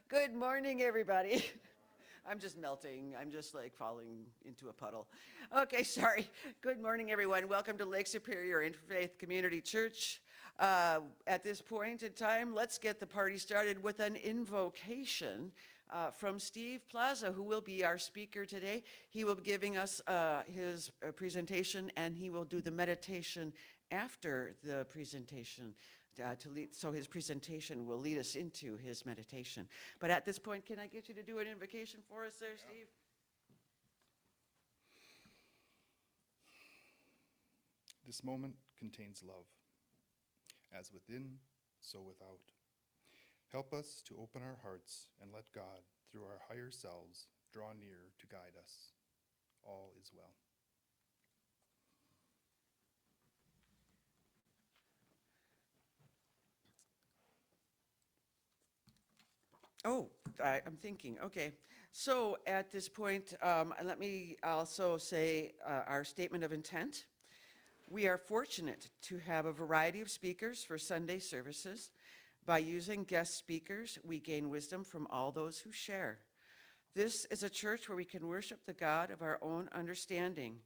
Good morning, everybody. I'm just melting. I'm just like falling into a puddle. Okay, sorry. Good morning, everyone. Welcome to Lake Superior Interfaith Community Church. At this point in time, let's get the party started with an invocation from Steve Plasa, who will be our speaker today. He will be giving us his presentation, and he will do the meditation after the presentation. So his presentation will lead us into his meditation. But at this point, can I get you to do an invocation for us there, Steve? This moment contains love, as within, so without. Help us to open our hearts and let God, through our higher selves, draw near to guide us. All is well. Oh, I'm thinking, okay. So at this point, let me also say our statement of intent. We are fortunate to have a variety of speakers for Sunday services. By using guest speakers, we gain wisdom from all those who share. This is a church where we can worship the God of our own understanding,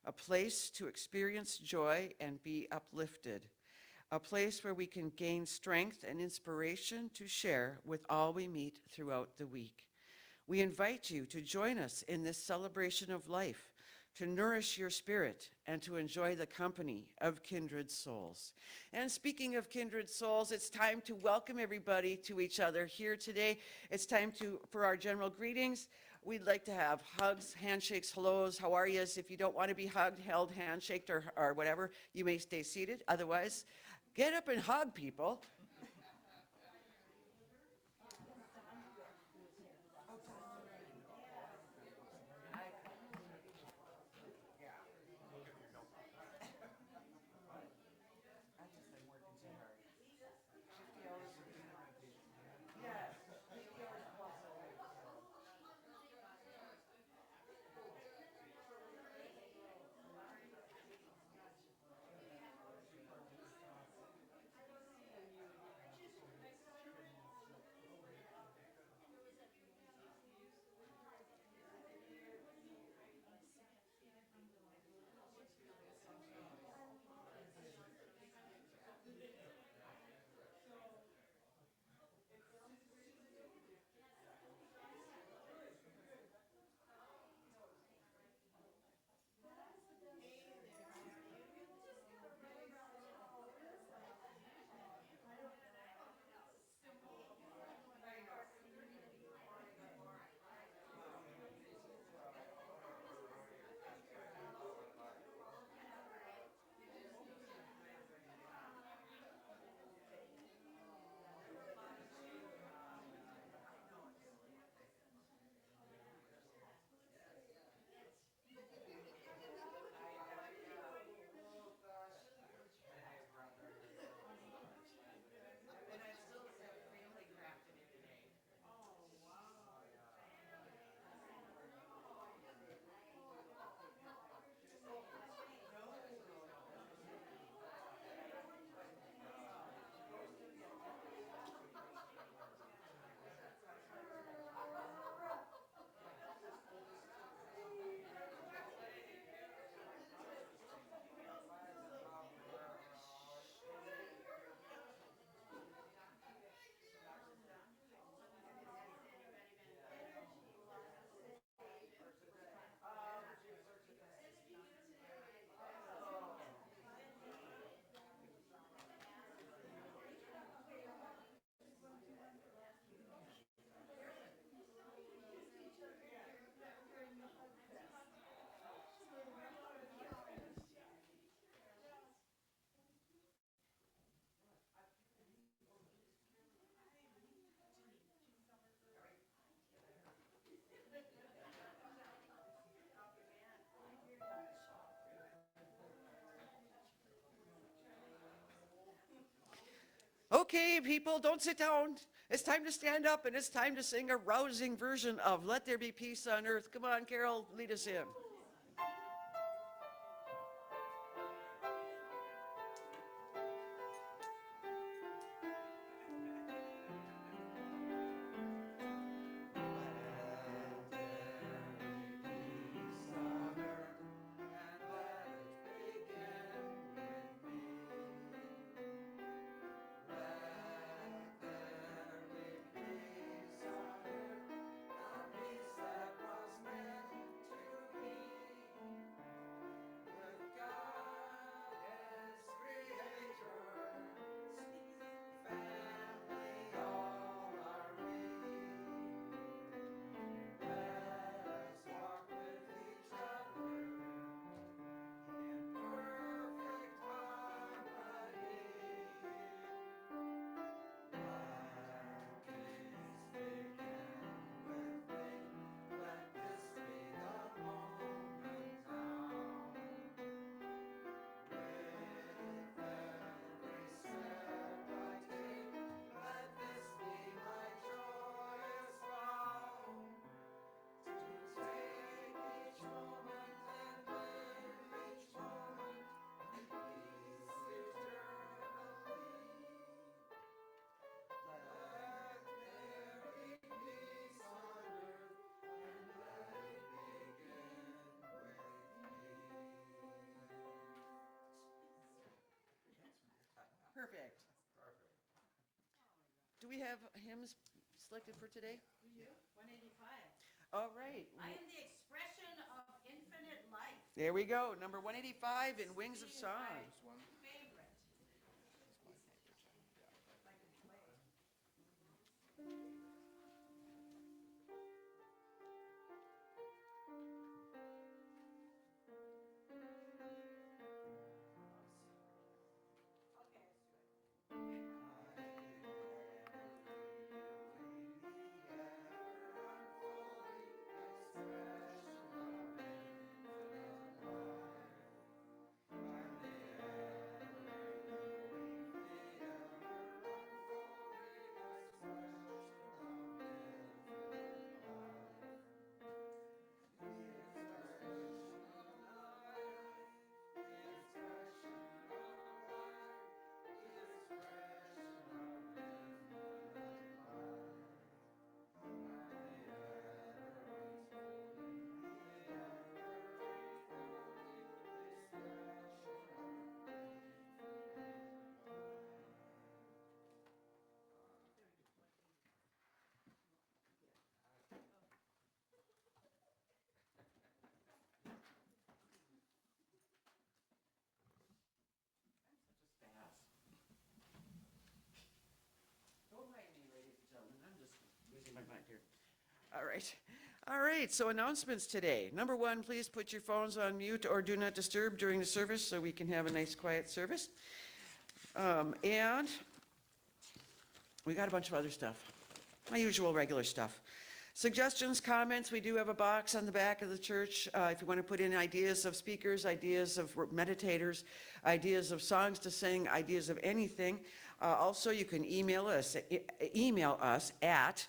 a place to experience joy and be uplifted, a place where we can gain strength and inspiration to share with all we meet throughout the week. We invite you to join us in this celebration of life, to nourish your spirit and to enjoy the company of kindred souls. And speaking of kindred souls, it's time to welcome everybody to each other here today. It's time for our general greetings. We'd like to have hugs, handshakes, hellos, how are yous? If you don't want to be hugged, held, handshaked, or whatever, you may stay seated. Otherwise, get up and hug people. Okay, people, don't sit down. It's time to stand up and it's time to sing a rousing version of Let There Be Peace on Earth. Come on, Carol, lead us in. do we have hymns selected for today? We do, 185. All right. I am the expression of infinite life. There we go, number 185 in Wings of This is Song. my favorite. It's my favorite. Yeah. If I can play. Okay, let's do it. Don't mind me, ladies and gentlemen, I'm just losing my mind here. All right, so announcements today. Number one, please put your phones on mute or do not disturb during the service so we can have a nice quiet service. And we got a bunch of other stuff, my usual regular stuff. Suggestions, comments, we do have a box on the back of the church. If you want to put in ideas of speakers, ideas of meditators, ideas of songs to sing, ideas of anything. Also, you can email us at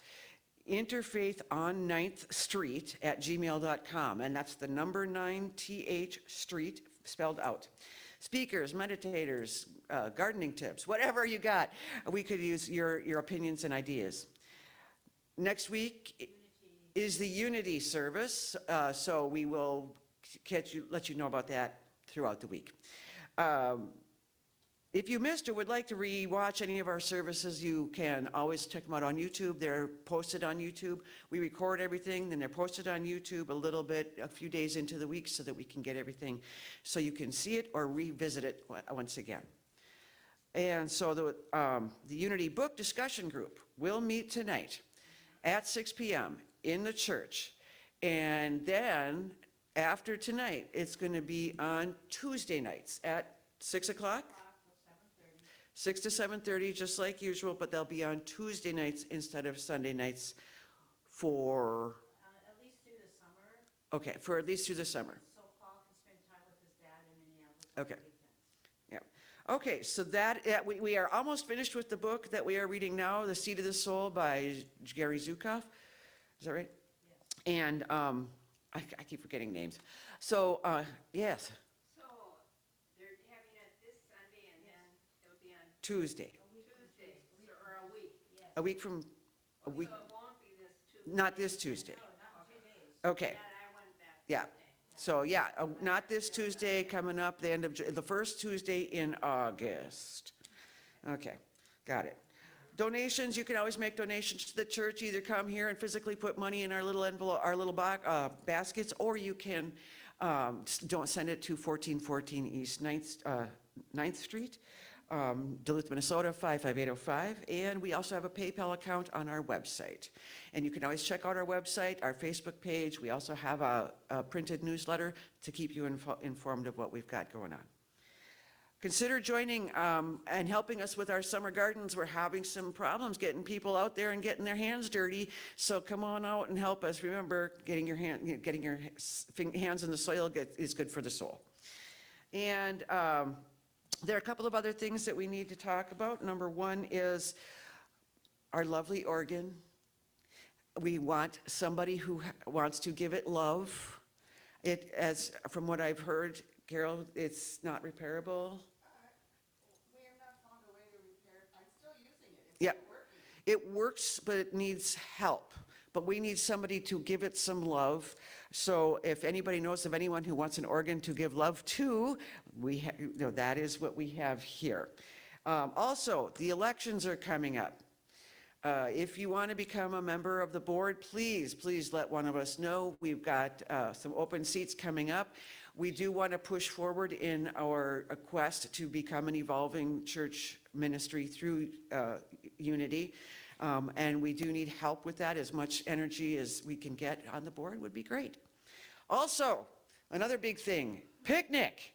interfaithon9thstreet@gmail.com, and that's the number 9th street spelled out. Speakers, meditators, gardening tips, whatever you got, we could use your opinions and ideas. Next week is the Unity service, so we will let you know about that throughout the week. If you missed or would like to re-watch any of our services, you can always check them out on YouTube. They're posted on YouTube. We record everything, then they're posted on YouTube a few days into the week so that we can get everything, so you can see it or revisit it once again. And so the Unity Book Discussion Group will meet tonight at 6 p.m. in the church. And then after tonight, it's going to be on Tuesday nights at 6 o'clock? 6 to 7:30, just like usual, but they'll be on Tuesday nights instead of Sunday nights for, At least through the summer, okay, for at least through the summer. so Paul can spend time with his dad in Minneapolis on the Okay. weekends. Yeah. Okay, so we are almost finished with the book that we are reading now, The Seed of the Soul by Gary Zukav. Is that right? Yes. And I keep forgetting names. So, yes, So they're having it this Sunday and then it'll be on Tuesday, Tuesday, or a week. Yes. a week from, a week, So it won't be this Tuesday. not this Tuesday. No, not 2 days. Okay, Yeah, I went back. yeah. Tuesday. So, yeah, not this Tuesday, coming up the end of, the first Tuesday in August. Okay, got it. Donations, you can always make donations to the church, either come here and physically put money in our little envelope, our little baskets, or you can, don't send it to 1414 East 9th Street, Duluth, Minnesota, 55805, and we also have a PayPal account on our website. And you can always check out our website, our Facebook page. We also have a printed newsletter to keep you informed of what we've got going on. Consider joining and helping us with our summer gardens. We're having some problems getting people out there and getting their hands dirty, so come on out and help us. Remember, getting your hands in the soil is good for the soul. And there are a couple of other things that we need to talk about. Number one is our lovely organ. We want somebody who wants to give it love. From what I've heard, Carol, it's not repairable. We have not found a way to repair it. I'm still using it. It's Yeah. still working. It works, but it needs help. But we need somebody to give it some love. So if anybody knows of anyone who wants an organ to give love to, that is what we have here. Also, the elections are coming up. If you want to become a member of the board, please let one of us know. We've got some open seats coming up. We do want to push forward in our quest to become an evolving church ministry through Unity. And we do need help with that. As much energy as we can get on the board would be great. Also, another big thing, picnic.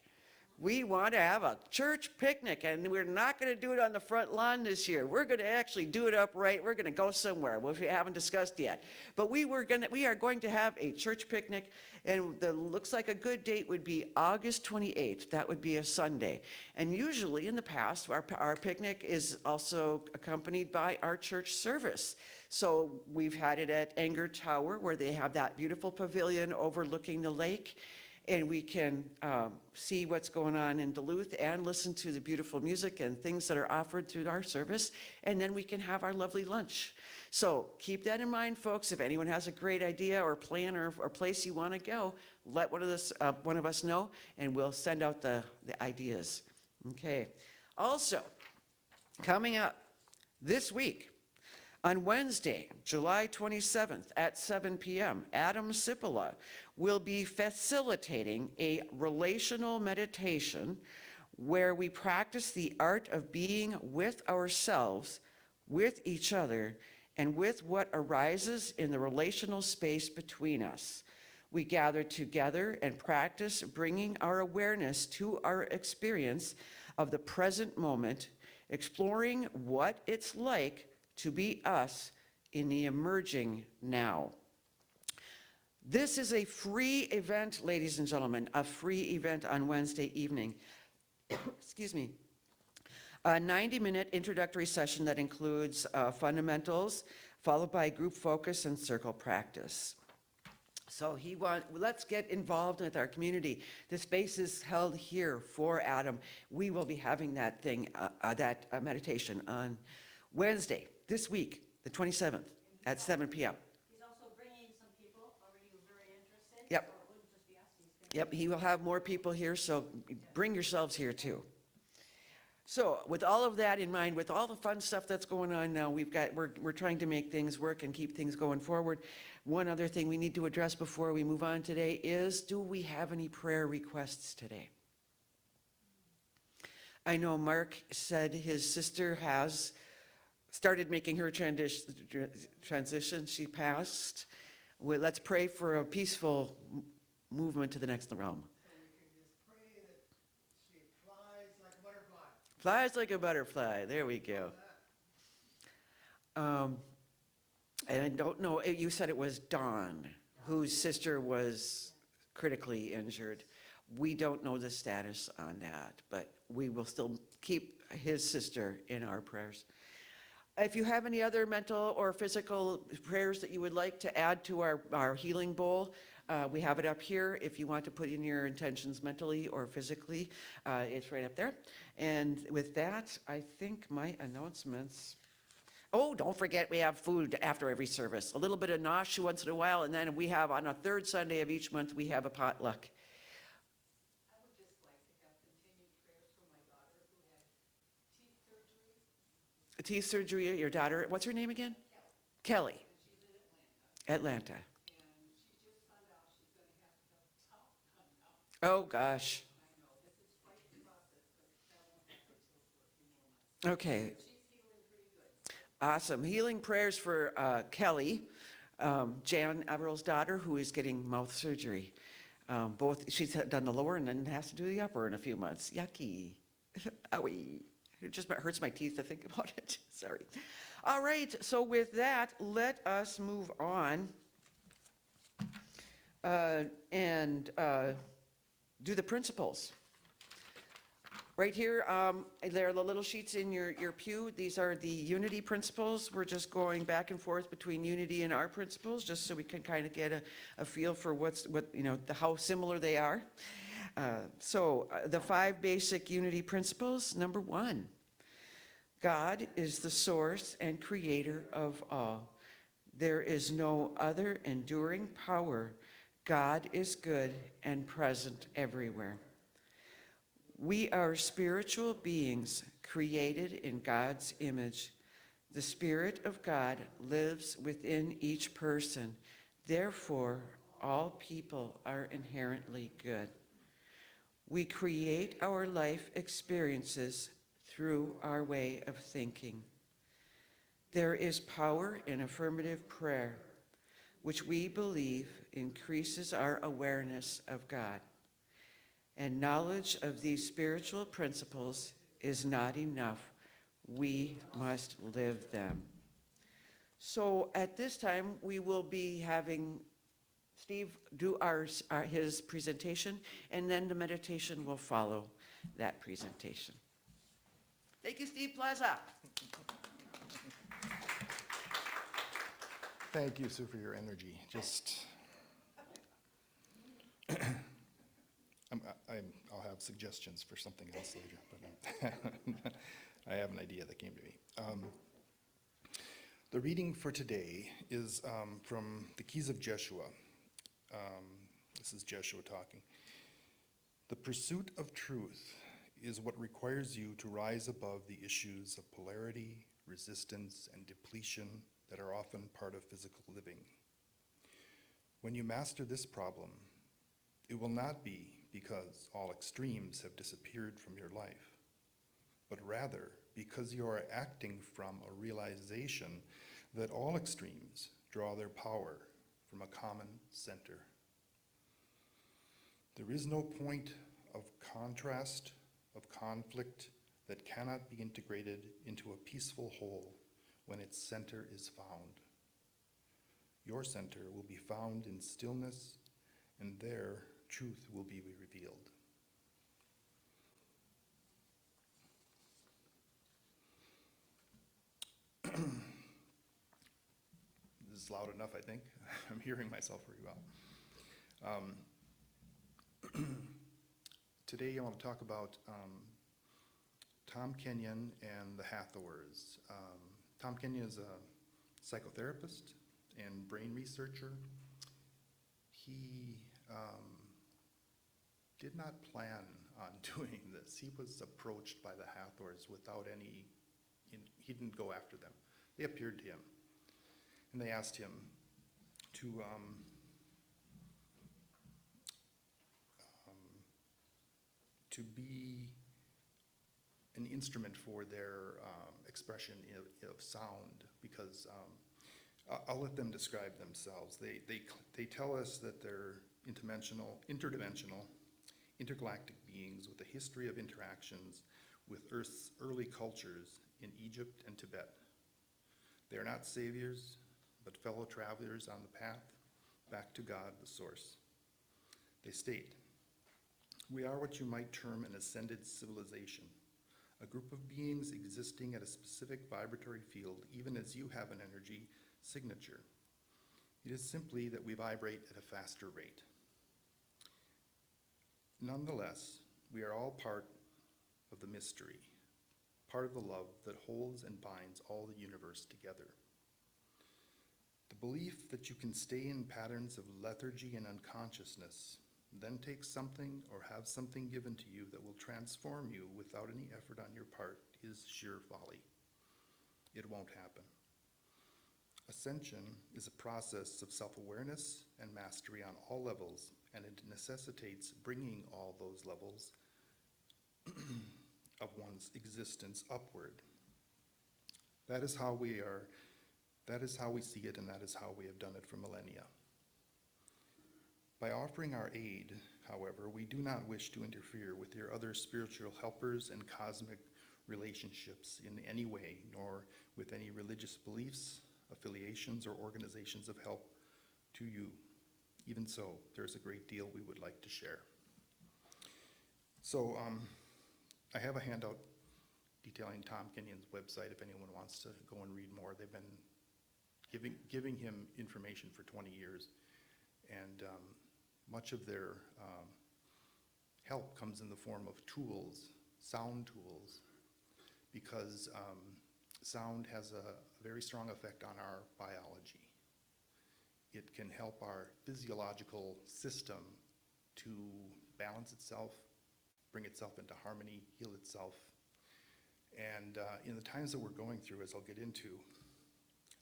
We want to have a church picnic, and we're not going to do it on the front lawn this year. We're going to actually do it upright. We're going to go somewhere, which we haven't discussed yet. But we are going to have a church picnic, and looks like a good date would be August 28th. That would be a Sunday. And usually in the past, our picnic is also accompanied by our church service. So we've had it at Anger Tower, where they have that beautiful pavilion overlooking the lake. And we can see what's going on in Duluth and listen to the beautiful music and things that are offered through our service. And then we can have our lovely lunch. So keep that in mind, folks. If anyone has a great idea or plan or place you want to go, let one of us know, and we'll send out the ideas. Okay. Also, coming up this week, on Wednesday, July 27th at 7 p.m., Adam Cipolla will be facilitating a relational meditation where we practice the art of being with ourselves, with each other, and with what arises in the relational space between us. We gather together and practice bringing our awareness to our experience of the present moment, exploring what it's like to be us in the emerging now. This is a free event, ladies and gentlemen, a free event on Wednesday evening. Excuse me. A 90-minute introductory session that includes fundamentals, followed by group focus and circle practice. So let's get involved with our community. The space is held here for Adam. We will be having that meditation on Wednesday, this week, the 27th, at 7 p.m. He's also bringing some people already who are very interested. Yep. So it wouldn't just be us. He's gonna- Yep, he will have more people here, so bring yourselves here too. So with all of that in mind, with all the fun stuff that's going on now, we're trying to make things work and keep things going forward. One other thing we need to address before we move on today is, do we have any prayer requests today? I know Mark said his sister has started making her transition. She passed. Well, let's pray for a peaceful movement to the next realm. So we can just pray that she flies like a butterfly. Flies like a butterfly. There we go. And I don't know, you said it was Dawn, whose sister was critically injured. We don't know the status on that, but we will still keep his sister in our prayers. If you have any other mental or physical prayers that you would like to add to our healing bowl, we have it up here. If you want to put in your intentions mentally or physically, it's right up there. And with that, I think my announcements. Oh, don't forget, we have food after every service. A little bit of nosh once in a while, and then we have, on a third Sunday of each month, we have a potluck. I would just like to have continued prayers for my daughter who had teeth surgery, Teeth surgery, your daughter, what's her name again? Kelly. and she's in Atlanta. Atlanta. And she just found out she's gonna have to have a top done now. Oh, gosh. I know, this is quite the process, but that won't happen until for a few more months. Okay. She's healing pretty good. Awesome. Healing prayers for Kelly, Jan Everill's daughter, who is getting mouth surgery. She's done the lower and then has to do the upper in a few months. Yucky. Owie. It just hurts my teeth to think about it. Sorry. All right. So with that, let us move on and do the principles. Right here, there are the little sheets in your pew. These are the unity principles. We're just going back and forth between unity and our principles, just so we can kind of get a feel for how similar they are. The 5 basic unity principles. Number 1, God is the source and creator of all. There is no other enduring power. God is good and present everywhere. We are spiritual beings created in God's image. The Spirit of God lives within each person. Therefore, all people are inherently good. We create our life experiences through our way of thinking. There is power in affirmative prayer, which we believe increases our awareness of God. And knowledge of these spiritual principles is not enough. We must live them. So at this time, we will be having Steve do his presentation, and then the meditation will follow that presentation. Thank you, Steve Plaza. Thank you, Sue, for your energy. I'll have suggestions for something else later, but I have an idea that came to me. The reading for today is from the Keys of Jeshua. This is Jeshua talking. The pursuit of truth is what requires you to rise above the issues of polarity, resistance, and depletion that are often part of physical living. When you master this problem, it will not be because all extremes have disappeared from your life, but rather because you are acting from a realization that all extremes draw their power from a common center. There is no point of contrast, of conflict, that cannot be integrated into a peaceful whole when its center is found. Your center will be found in stillness, and there truth will be revealed. This is loud enough, I think. I'm hearing myself very well. Today I want to talk about Tom Kenyon and the Hathors. Tom Kenyon is a psychotherapist and brain researcher. He did not plan on doing this. He was approached by the Hathors without any, he didn't go after them. They appeared to him, and they asked him to be an instrument for their expression of sound, because I'll let them describe themselves. They tell us that they're interdimensional, intergalactic beings with a history of interactions with Earth's early cultures in Egypt and Tibet. They are not saviors, but fellow travelers on the path back to God, the source. They state, "We are what you might term an ascended civilization, a group of beings existing at a specific vibratory field, even as you have an energy signature. It is simply that we vibrate at a faster rate. Nonetheless, we are all part of the mystery, part of the love that holds and binds all the universe together. The belief that you can stay in patterns of lethargy and unconsciousness, then take something or have something given to you that will transform you without any effort on your part is sheer folly. It won't happen. Ascension is a process of self-awareness and mastery on all levels, and it necessitates bringing all those levels of one's existence upward. That is how we see it, and that is how we have done it for millennia. By offering our aid, however, we do not wish to interfere with your other spiritual helpers and cosmic relationships in any way, nor with any religious beliefs, affiliations, or organizations of help to you. Even so, there's a great deal we would like to share." So I have a handout detailing Tom Kenyon's website if anyone wants to go and read more. They've been giving him information for 20 years, and much of their help comes in the form of tools, sound tools, because sound has a very strong effect on our biology. It can help our physiological system to balance itself, bring itself into harmony, heal itself, And in the times that we're going through, as I'll get into,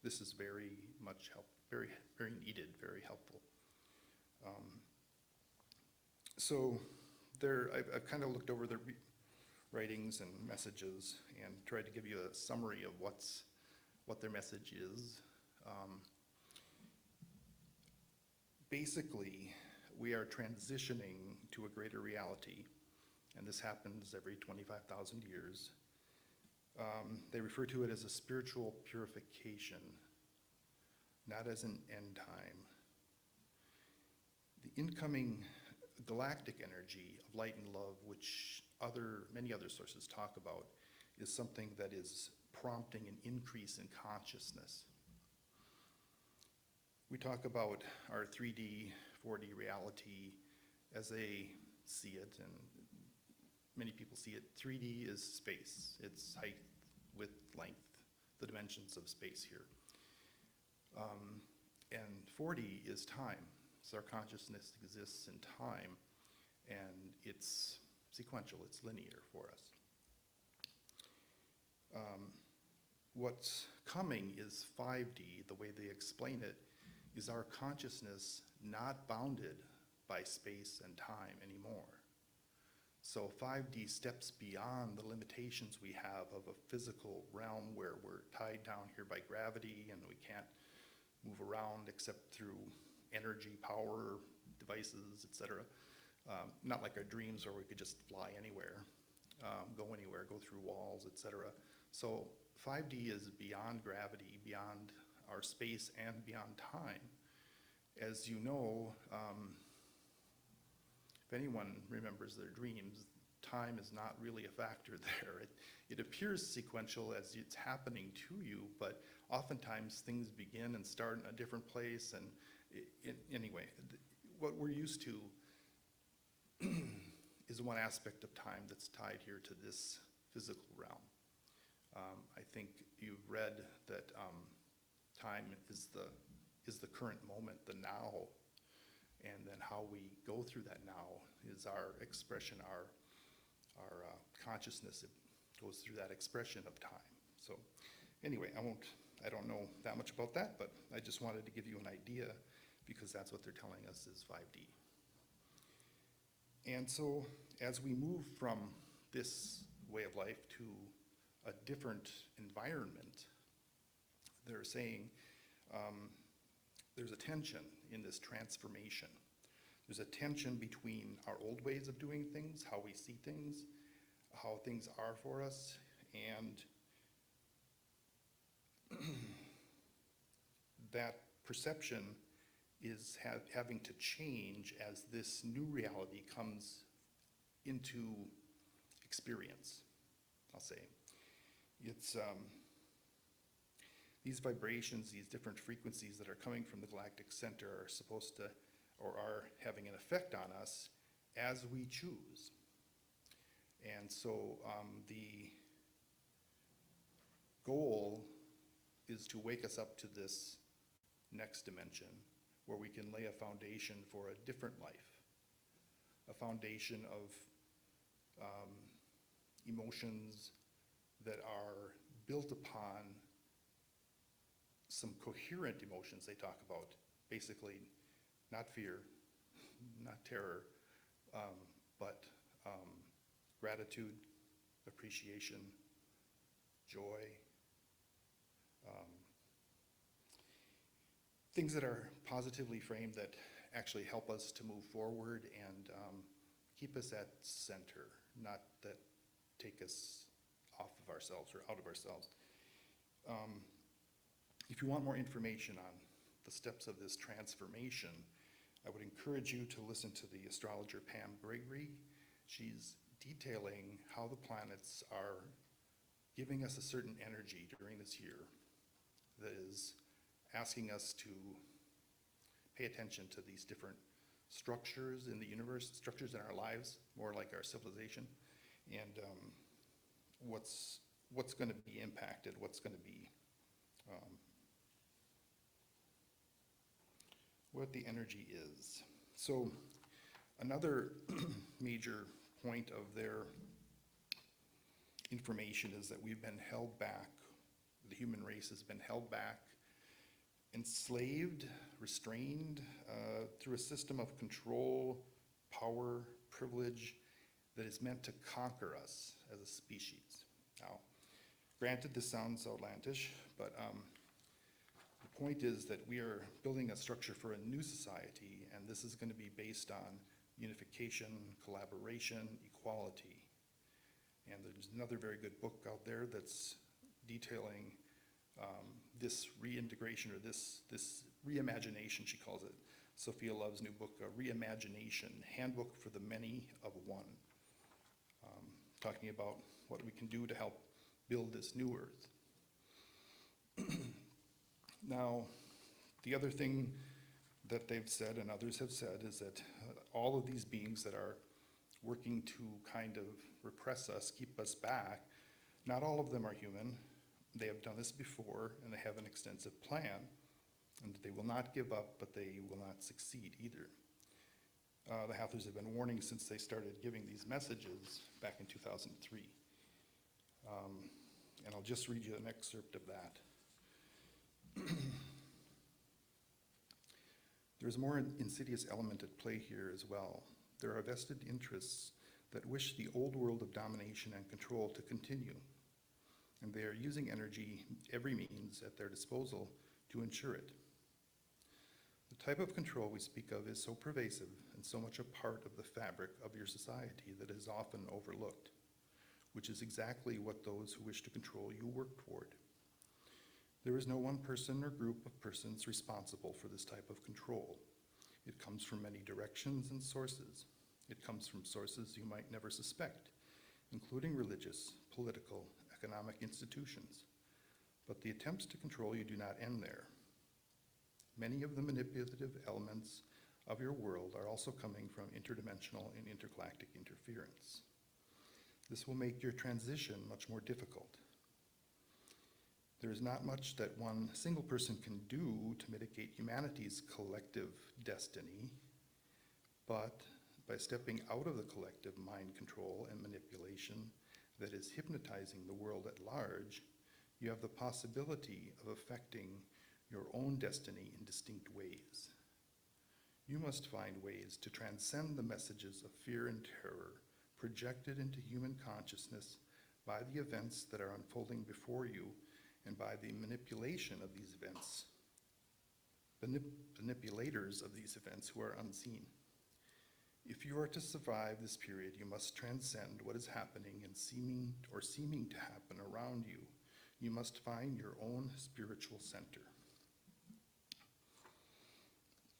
this is very much very, very needed, very helpful. So I've kind of looked over their writings and messages and tried to give you a summary of what their message is. Basically, we are transitioning to a greater reality, and this happens every 25,000 years. They refer to it as a spiritual purification, not as an end time. The incoming galactic energy of light and love, which many other sources talk about, is something that is prompting an increase in consciousness. We talk about our 3D, 4D reality as they see it, and many people see it. 3D is space. It's height, width, length, the dimensions of space here. And 4D is time. So our consciousness exists in time, and it's sequential, it's linear for us. What's coming is 5D. The way they explain it is our consciousness not bounded by space and time anymore. So 5D steps beyond the limitations we have of a physical realm where we're tied down here by gravity and we can't move around except through energy, power, devices, etc. Not like our dreams where we could just fly anywhere, go anywhere, go through walls, etc. So 5D is beyond gravity, beyond our space, and beyond time. As you know, if anyone remembers their dreams, time is not really a factor there. It appears sequential as it's happening to you, but oftentimes things begin and start in a different place. And anyway, what we're used to is one aspect of time that's tied here to this physical realm. I think you've read that time is the current moment, the now, and then how we go through that now is our expression, our consciousness. It goes through that expression of time. So anyway, I don't know that much about that, but I just wanted to give you an idea because that's what they're telling us is 5D. And so as we move from this way of life to a different environment, they're saying there's a tension in this transformation. There's a tension between our old ways of doing things, how we see things, how things are for us, and that perception is having to change as this new reality comes into experience, I'll say. It's these vibrations, these different frequencies that are coming from the galactic center are supposed to, or are having an effect on us as we choose. And so the goal is to wake us up to this next dimension where we can lay a foundation for a different life, a foundation of emotions that are built upon some coherent emotions they talk about, basically not fear, not terror, but gratitude, appreciation, joy, things that are positively framed that actually help us to move forward and keep us at center, not that take us off of ourselves or out of ourselves. If you want more information on the steps of this transformation, I would encourage you to listen to the astrologer Pam Gregory. She's detailing how the planets are giving us a certain energy during this year that is asking us to pay attention to these different structures in the universe, structures in our lives, more like our civilization, and what's going to be impacted, what's going to be, what the energy is. So another major point of their information is that we've been held back, the human race has been held back, enslaved, restrained through a system of control, power, privilege that is meant to conquer us as a species. Now, granted, this sounds outlandish, but the point is that we are building a structure for a new society, and this is going to be based on unification, collaboration, equality. And there's another very good book out there that's detailing this reintegration, or this reimagination, she calls it. Sophia Love's new book, Reimagination, Handbook for the Many of One, talking about what we can do to help build this new earth. Now, the other thing that they've said and others have said is that all of these beings that are working to kind of repress us, keep us back, not all of them are human. They have done this before, and they have an extensive plan, and they will not give up, but they will not succeed either. The Hathors have been warning since they started giving these messages back in 2003. And I'll just read you an excerpt of that. There's a more insidious element at play here as well. There are vested interests that wish the old world of domination and control to continue, and they are using energy, every means at their disposal to ensure it. The type of control we speak of is so pervasive and so much a part of the fabric of your society that is often overlooked, which is exactly what those who wish to control you work toward. There is no one person or group of persons responsible for this type of control. It comes from many directions and sources. It comes from sources you might never suspect, including religious, political, economic institutions. But the attempts to control you do not end there. Many of the manipulative elements of your world are also coming from interdimensional and intergalactic interference. This will make your transition much more difficult. There is not much that one single person can do to mitigate humanity's collective destiny, but by stepping out of the collective mind control and manipulation that is hypnotizing the world at large, you have the possibility of affecting your own destiny in distinct ways. You must find ways to transcend the messages of fear and terror projected into human consciousness by the events that are unfolding before you and by the manipulation of these events, manipulators of these events who are unseen. If you are to survive this period, you must transcend what is happening and seeming to happen around you. You must find your own spiritual center.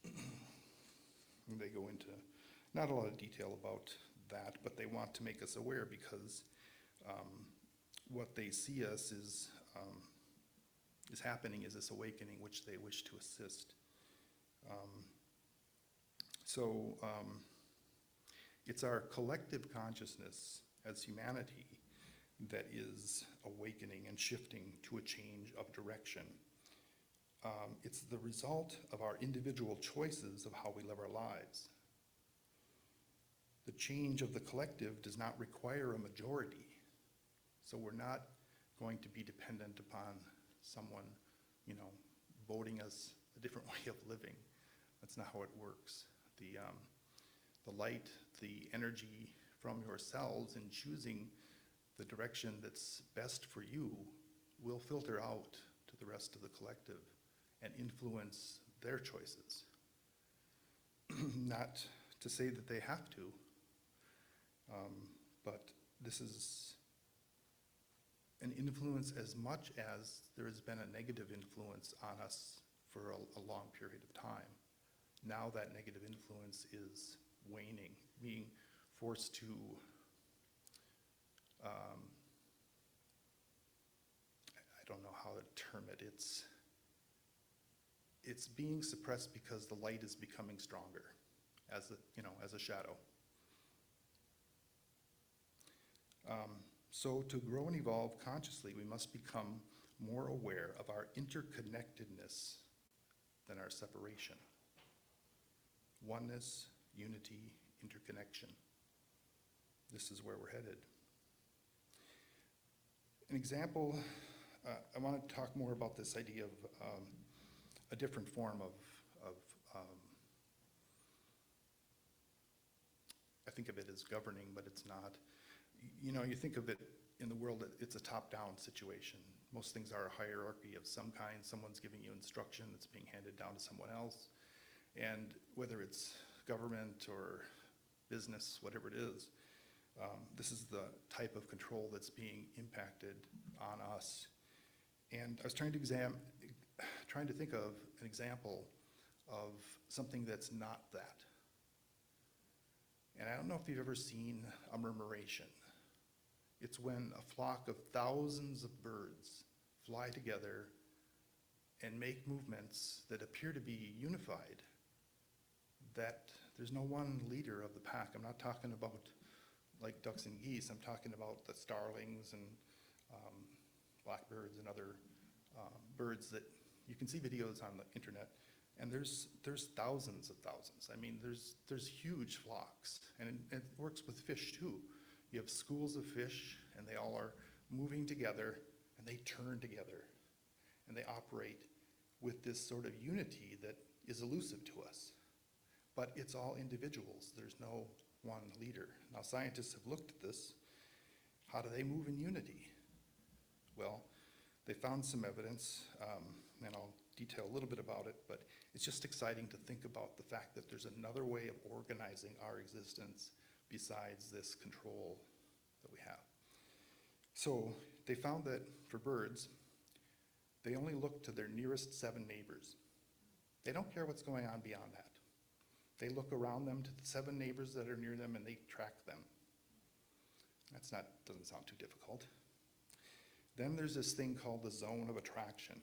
And they go into not a lot of detail about that, but they want to make us aware because what they see us is happening is this awakening which they wish to assist. It's our collective consciousness as humanity that is awakening and shifting to a change of direction. It's the result of our individual choices of how we live our lives. The change of the collective does not require a majority. So we're not going to be dependent upon someone, voting us a different way of living. That's not how it works. The light, the energy from your cells in choosing the direction that's best for you will filter out to the rest of the collective and influence their choices. Not to say that they have to, but this is an influence as much as there has been a negative influence on us for a long period of time. Now that negative influence is waning, being forced to I don't know how to term it. It's being suppressed because the light is becoming stronger as a shadow. So to grow and evolve consciously, we must become more aware of our interconnectedness than our separation. Oneness, unity, interconnection. This is where we're headed. An example, I want to talk more about this idea of a different form of I think of it as governing, but it's not. You know, you think of it in the world, it's a top-down situation. Most things are a hierarchy of some kind. Someone's giving you instruction that's being handed down to someone else. And whether it's government or business, whatever it is, this is the type of control that's being impacted on us. And I was trying to think of an example of something that's not that. And I don't know if you've ever seen a murmuration. It's when a flock of thousands of birds fly together and make movements that appear to be unified, that there's no one leader of the pack. I'm not talking about like ducks and geese. I'm talking about the starlings and blackbirds and other birds that you can see videos on the internet. And there's thousands of thousands. I mean, there's huge flocks, and it works with fish too. You have schools of fish, and they all are moving together, and they turn together, and they operate with this sort of unity that is elusive to us. But it's all individuals. There's no one leader. Now, scientists have looked at this. How do they move in unity? Well, they found some evidence, and I'll detail a little bit about it, but it's just exciting to think about the fact that there's another way of organizing our existence besides this control that we have. So they found that for birds, they only look to their nearest 7 neighbors. They don't care what's going on beyond that. They look around them to the 7 neighbors that are near them, and they track them. Doesn't sound too difficult. Then there's this thing called the zone of attraction.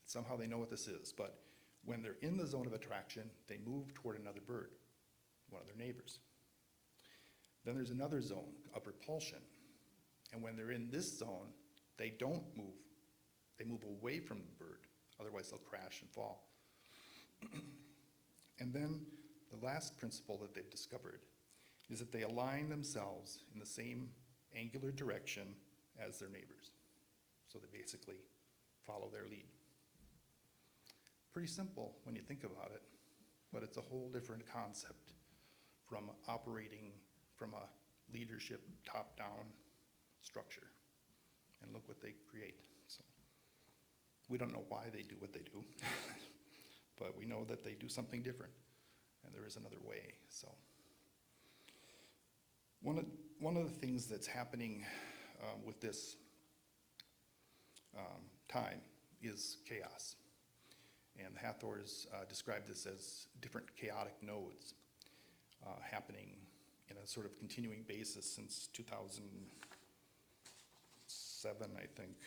Somehow they know what this is, but when they're in the zone of attraction, they move toward another bird, one of their neighbors. Then there's another zone of repulsion. And when they're in this zone, they don't move. They move away from the bird, otherwise they'll crash and fall. And then the last principle that they've discovered is that they align themselves in the same angular direction as their neighbors. So they basically follow their lead. Pretty simple when you think about it, but it's a whole different concept from operating from a leadership top-down structure. And look what they create. So we don't know why they do what they do, but we know that they do something different, and there is another way. So one of the things that's happening with this time is chaos. And the Hathors described this as different chaotic nodes happening in a sort of continuing basis since 2007, I think.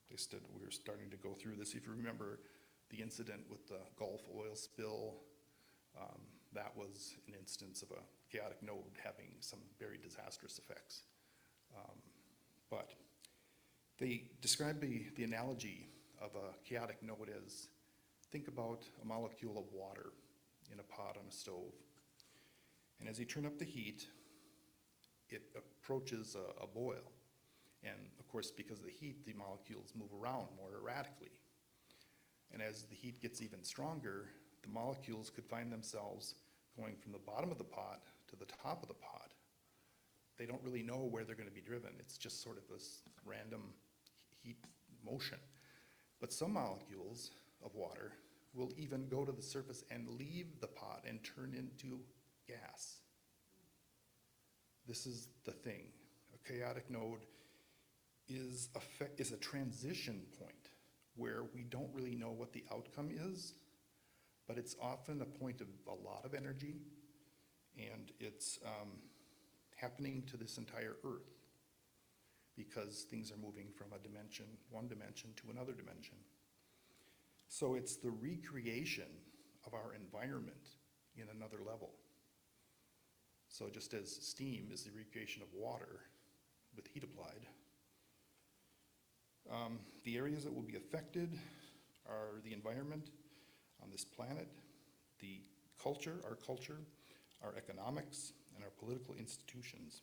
We were starting to go through this. If you remember the incident with the Gulf oil spill, that was an instance of a chaotic node having some very disastrous effects. But they describe the analogy of a chaotic node as, think about a molecule of water in a pot on a stove. And as you turn up the heat, it approaches a boil. And of course, because of the heat, the molecules move around more erratically. And as the heat gets even stronger, the molecules could find themselves going from the bottom of the pot to the top of the pot. They don't really know where they're going to be driven. It's just sort of this random heat motion. But some molecules of water will even go to the surface and leave the pot and turn into gas. This is the thing. A chaotic node is a transition point where we don't really know what the outcome is, but it's often a point of a lot of energy, and it's happening to this entire Earth because things are moving from one dimension to another dimension. So it's the recreation of our environment in another level. So just as steam is the recreation of water with heat applied, the areas that will be affected are the environment on this planet, the culture, our economics, and our political institutions.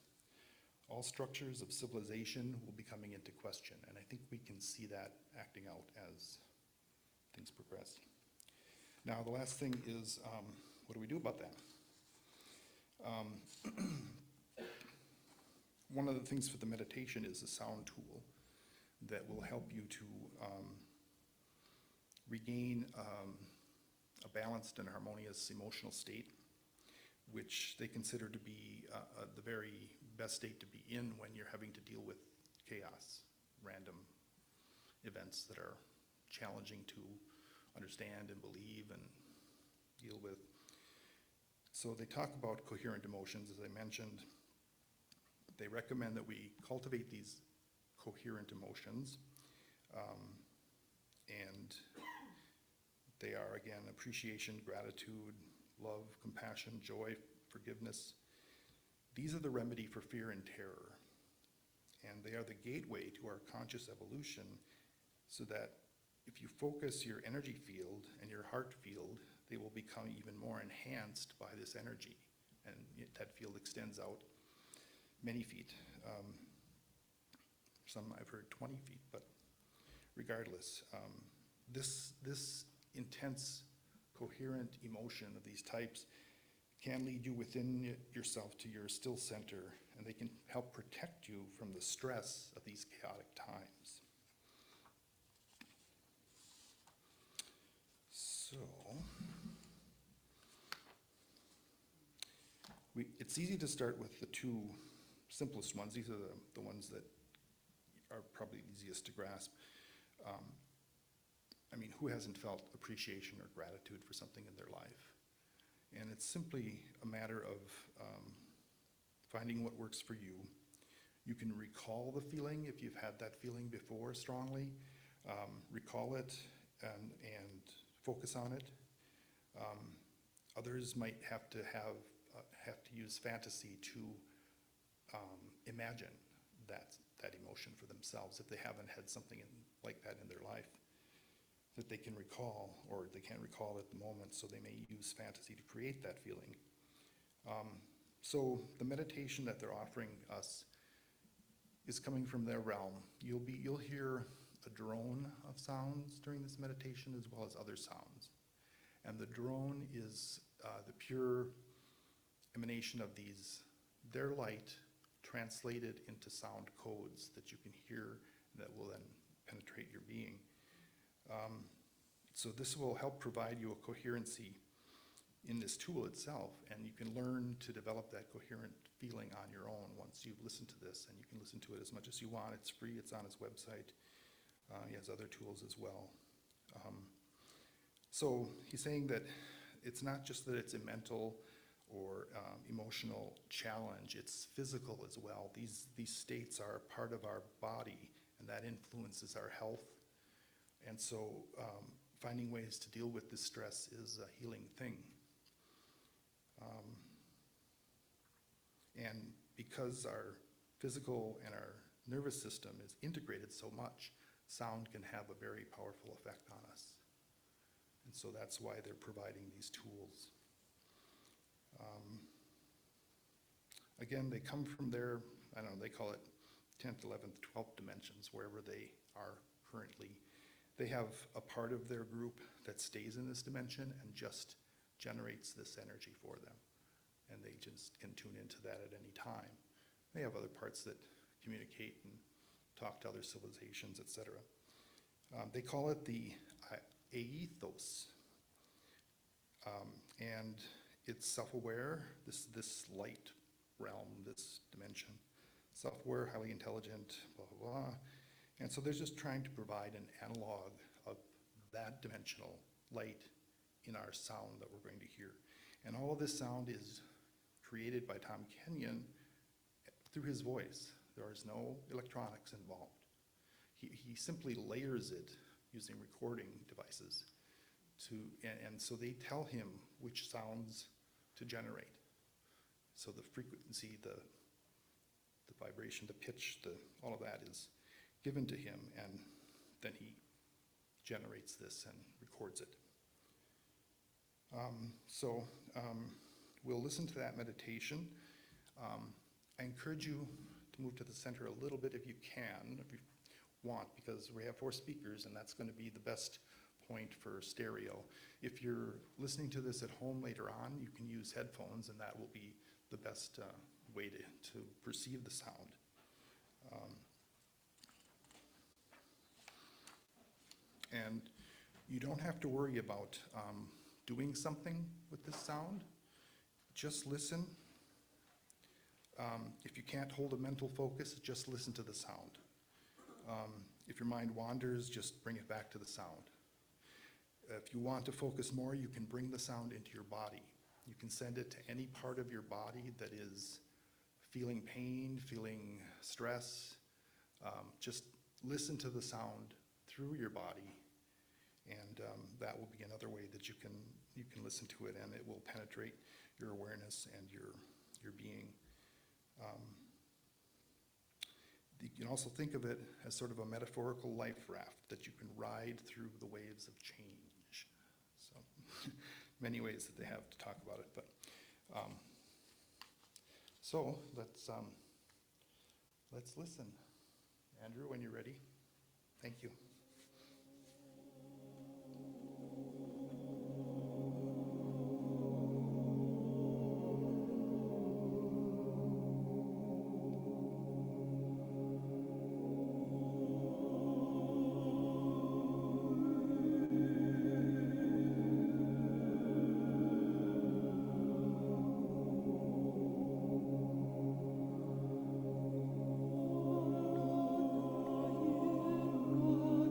All structures of civilization will be coming into question, and I think we can see that acting out as things progress. Now, the last thing is, what do we do about that? One of the things for the meditation is a sound tool that will help you to regain a balanced and harmonious emotional state, which they consider to be the very best state to be in when you're having to deal with chaos, random events that are challenging to understand and believe and deal with. So they talk about coherent emotions, as I mentioned. They recommend that we cultivate these coherent emotions, and they are, again, appreciation, gratitude, love, compassion, joy, forgiveness. These are the remedy for fear and terror, and they are the gateway to our conscious evolution, so that if you focus your energy field and your heart field, they will become even more enhanced by this energy, and that field extends out many feet. Some I've heard 20 feet, but regardless, this intense, coherent emotion of these types can lead you within yourself to your still center, and they can help protect you from the stress of these chaotic times. So, it's easy to start with the two simplest ones. These are the ones that are probably easiest to grasp. I mean, who hasn't felt appreciation or gratitude for something in their life? And it's simply a matter of finding what works for you. You can recall the feeling if you've had that feeling before strongly. Recall it and focus on it. Others might have to use fantasy to imagine that emotion for themselves if they haven't had something like that in their life that they can recall, or they can't recall at the moment, so they may use fantasy to create that feeling. So the meditation that they're offering us is coming from their realm. You'll hear a drone of sounds during this meditation, as well as other sounds. And the drone is the pure emanation of their light translated into sound codes that you can hear that will then penetrate your being. So this will help provide you a coherency in this tool itself, and you can learn to develop that coherent feeling on your own once you've listened to this, and you can listen to it as much as you want. It's free, it's on his website. He has other tools as well. So he's saying that it's not just that it's a mental or emotional challenge, it's physical as well. These states are part of our body, and that influences our health. And so finding ways to deal with this stress is a healing thing. And because our physical and our nervous system is integrated so much, sound can have a very powerful effect on us. And so that's why they're providing these tools. Again, they come from their, I don't know, they call it 10th, 11th, 12th dimensions, wherever they are currently. They have a part of their group that stays in this dimension and just generates this energy for them. And they just can tune into that at any time. They have other parts that communicate and talk to other civilizations, etc. They call it the ethos. And it's self-aware, this light realm, this dimension. Self-aware, highly intelligent, blah, blah, blah. And so they're just trying to provide an analog of that dimensional light in our sound that we're going to hear. And all of this sound is created by Tom Kenyon through his voice. There is no electronics involved. He simply layers it using recording devices and so they tell him which sounds to generate. So the frequency, the vibration, the pitch, all of that is given to him, and then he generates this and records it. We'll listen to that meditation. I encourage you move to the center a little bit if you can, if you want, because we have 4 speakers, and that's going to be the best point for stereo. If you're listening to this at home later on, you can use headphones, and that will be the best way to perceive the sound. And you don't have to worry about doing something with this sound. Just listen. If you can't hold a mental focus, just listen to the sound. If your mind wanders, just bring it back to the sound. If you want to focus more, you can bring the sound into your body. You can send it to any part of your body that is feeling pain, feeling stress. Just listen to the sound through your body, and that will be another way that you can listen to it, and it will penetrate your awareness and your being. You can also think of it as sort of a metaphorical life raft that you can ride through the waves of change. So many ways that they have to talk about it, but so let's listen. Andrew, when you're ready. Thank you. Lord.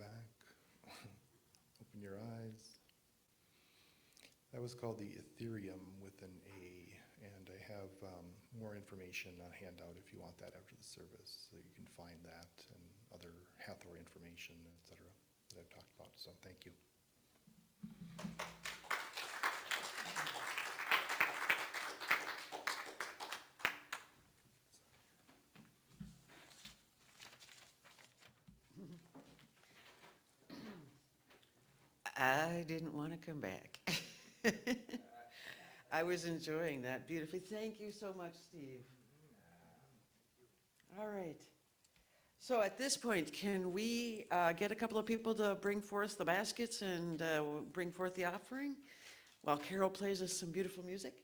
back. Open your eyes. That was called the Ethereum with an A, and I have more information on handout if you want that after the service, so you can find that and other Hathor information, etc., that I've talked about, so thank you. I didn't want to come back. I was enjoying that beautifully. Thank you so much, Steve. All right. So at this point, can we get a couple of people to bring forth the baskets and bring forth the offering while Carol plays us some beautiful music?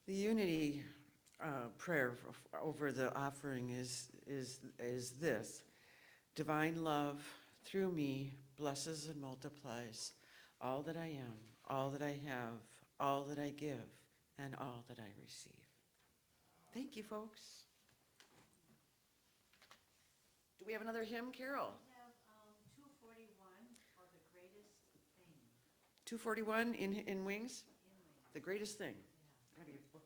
The unity prayer over the offering is this. Divine love through me blesses and multiplies all that I am, all that I have, all that I give, and all that I receive. Thank you, folks. Do we have another hymn, Carol? We have 241 for the greatest thing 241 in wings? in Wings. The greatest thing. Yeah. Gotta get the book.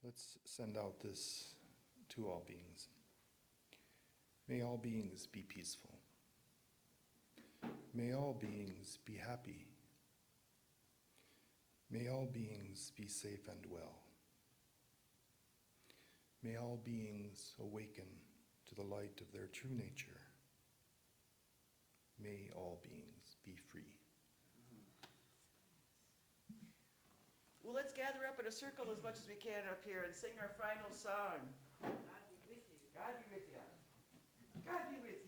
Let's send out this to all beings. May all beings be peaceful. May all beings be happy. May all beings be safe and well. May all beings awaken to the light of their true nature. May all beings be free. Well, let's gather up in a circle as much as we can up here and sing our final song. God be with you. God be with you. God be with you.